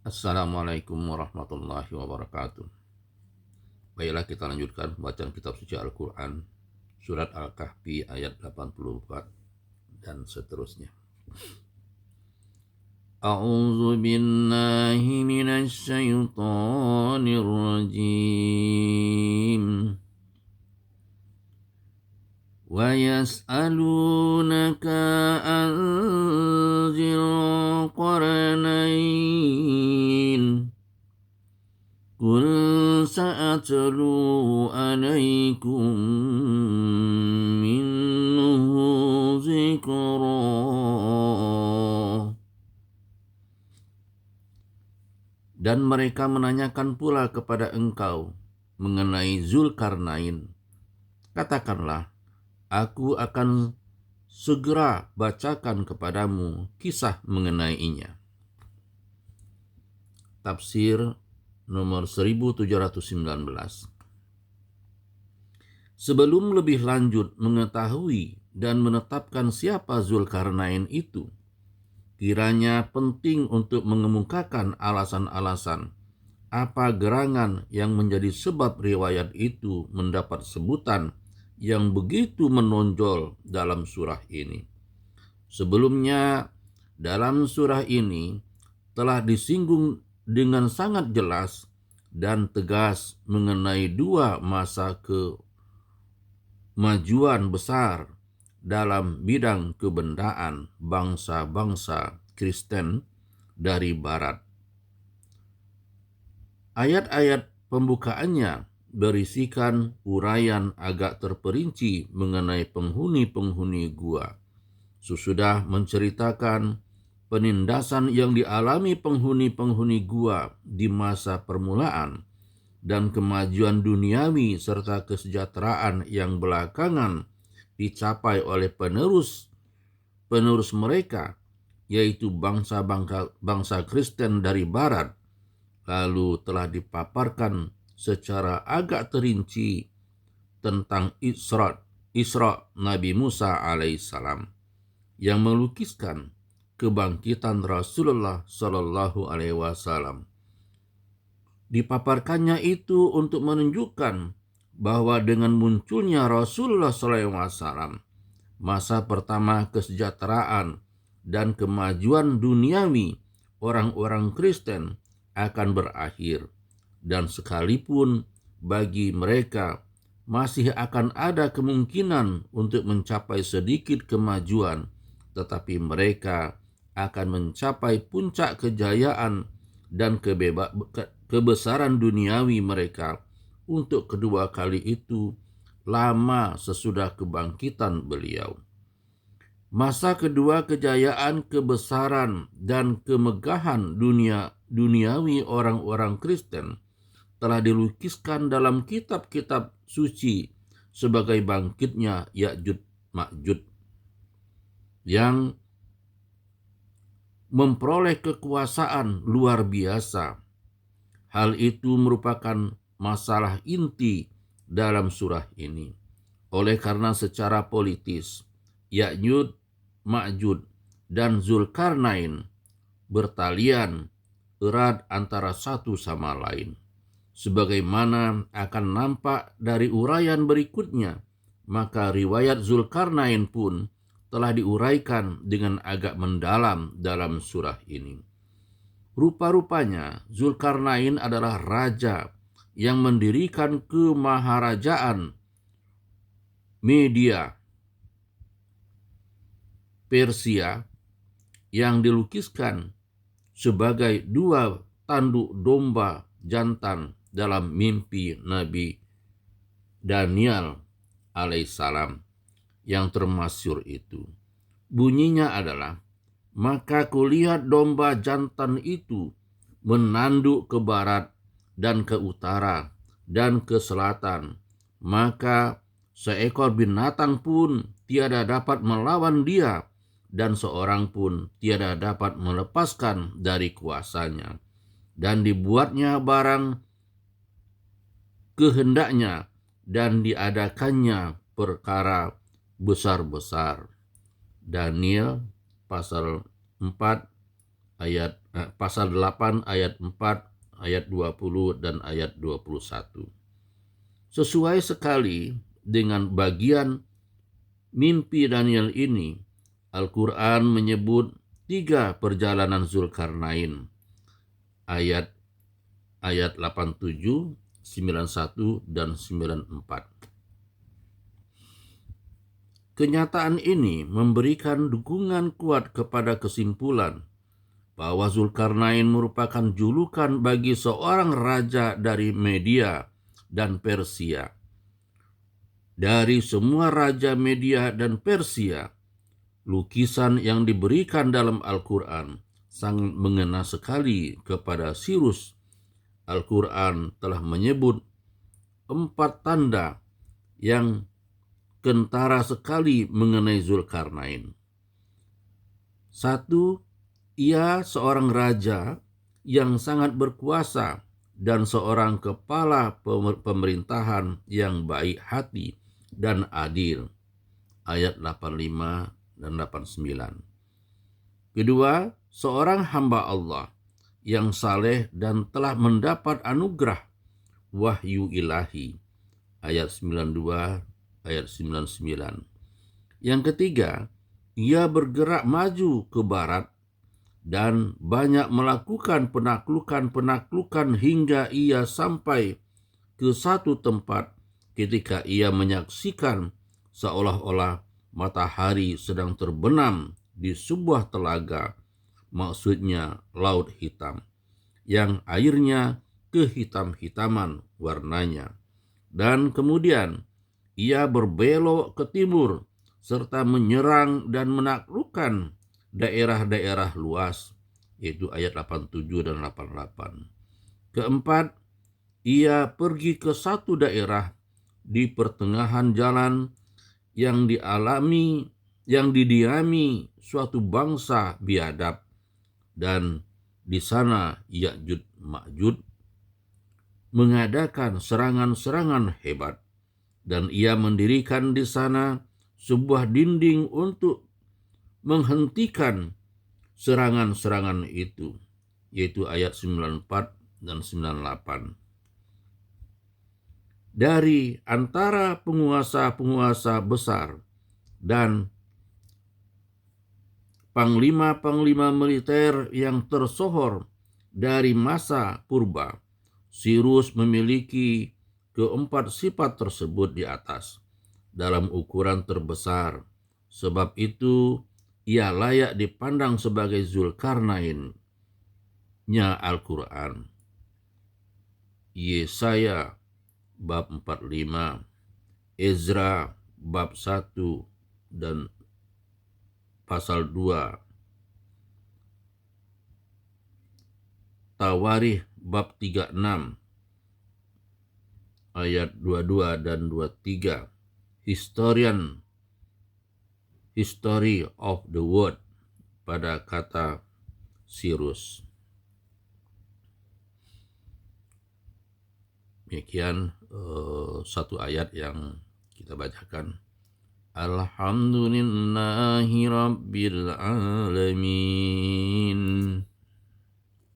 Assalamualaikum warahmatullahi wabarakatuh. Baiklah, kita lanjutkan bacaan kitab suci Al-Quran, surat Al-Kahfi ayat 84 dan seterusnya. A'udzu billahi minasy syaithanir rajim. Wa yas'alunaka an dzil qarnain Qul sa'atlu alaikum minhu zikra. Dan mereka menanyakan pula kepada engkau mengenai Zulkarnain. Katakanlah, aku akan segera bacakan kepadamu kisah mengenainya. Tafsir nomor 1719. Sebelum lebih lanjut mengetahui dan menetapkan siapa Zulkarnain itu, kiranya penting untuk mengemukakan alasan-alasan apa gerangan yang menjadi sebab riwayat itu mendapat sebutan yang begitu menonjol dalam surah ini. Sebelumnya, dalam surah ini telah disinggung dengan sangat jelas dan tegas mengenai dua masa kemajuan besar dalam bidang kebendaan bangsa-bangsa Kristen dari Barat. Ayat-ayat pembukaannya berisikan uraian agak terperinci mengenai penghuni-penghuni gua. Sesudah menceritakan penindasan yang dialami penghuni-penghuni gua di masa permulaan dan kemajuan duniawi serta kesejahteraan yang belakangan dicapai oleh penerus mereka, yaitu bangsa Kristen dari Barat, lalu telah dipaparkan secara agak terinci tentang Isra Nabi Musa alaihissalam yang melukiskan kebangkitan Rasulullah Shallallahu Alaihi Wasallam. Dipaparkannya itu untuk menunjukkan bahwa dengan munculnya Rasulullah SAW, masa pertama kesejahteraan dan kemajuan duniawi orang-orang Kristen akan berakhir, dan sekalipun bagi mereka masih akan ada kemungkinan untuk mencapai sedikit kemajuan, tetapi mereka akan mencapai puncak kejayaan dan kebesaran duniawi mereka untuk kedua kali itu lama sesudah kebangkitan beliau. Masa kedua kejayaan, kebesaran, dan kemegahan duniawi orang-orang Kristen telah dilukiskan dalam kitab-kitab suci sebagai bangkitnya Ya'juj Ma'juj yang memperoleh kekuasaan luar biasa. Hal itu merupakan masalah inti dalam surah ini. Oleh karena secara politis, Ya'juj Ma'juj dan Zulkarnain bertalian erat antara satu sama lain. Sebagaimana akan nampak dari uraian berikutnya, maka riwayat Zulkarnain pun telah diuraikan dengan agak mendalam dalam surah ini. Rupa-rupanya Zulkarnain adalah raja yang mendirikan kemaharajaan Media Persia yang dilukiskan sebagai dua tanduk domba jantan dalam mimpi Nabi Daniel alaihissalam yang termasyhur itu. Bunyinya adalah, maka kulihat domba jantan itu menanduk ke barat dan ke utara dan ke selatan, maka seekor binatang pun tiada dapat melawan dia, dan seorang pun tiada dapat melepaskan dari kuasanya. Dan dibuatnya barang kehendaknya, dan diadakannya perkara besar-besar. Daniel pasal 4 pasal 8 ayat 4, ayat 20 dan ayat 21. Sesuai sekali dengan bagian mimpi Daniel ini, Al-Quran menyebut 3 perjalanan Zulkarnain, ayat 87, 91, dan 94. Kenyataan ini memberikan dukungan kuat kepada kesimpulan bahwa Zulkarnain merupakan julukan bagi seorang raja dari Media dan Persia. Dari semua raja Media dan Persia, lukisan yang diberikan dalam Al-Quran sangat mengena sekali kepada Sirus. Al-Quran telah menyebut 4 tanda yang kentara sekali mengenai Zulkarnain. 1, ia seorang raja yang sangat berkuasa dan seorang kepala pemerintahan yang baik hati dan adil. Ayat 85 dan 89. Kedua, seorang hamba Allah yang saleh dan telah mendapat anugerah wahyu ilahi. Ayat 92, ayat 99. Yang ketiga, ia bergerak maju ke barat dan banyak melakukan penaklukan hingga ia sampai ke satu tempat ketika ia menyaksikan seolah-olah matahari sedang terbenam di sebuah telaga, maksudnya Laut Hitam, yang airnya kehitam-hitaman warnanya. Dan kemudian ia berbelok ke timur serta menyerang dan menaklukkan daerah-daerah luas, yaitu ayat 87 dan 88. Keempat, ia pergi ke satu daerah di pertengahan jalan yang didiami suatu bangsa biadab, dan di sana Ya'juj Ma'juj mengadakan serangan-serangan hebat, dan ia mendirikan di sana sebuah dinding untuk menghentikan serangan-serangan itu, yaitu ayat 94 dan 98. Dari antara penguasa-penguasa besar dan panglima-panglima militer yang tersohor dari masa purba, Sirus memiliki keempat sifat tersebut di atas dalam ukuran terbesar. Sebab itu ia layak dipandang sebagai Zulkarnain-nya Al-Quran. Yesaya bab 45, Ezra bab 1 dan pasal 2, Tawarikh bab 36 ayat 22 dan 23, History of the Word pada kata Sirus. Demikian satu ayat yang kita bacakan. Alhamdulillahi Rabbil Alamin.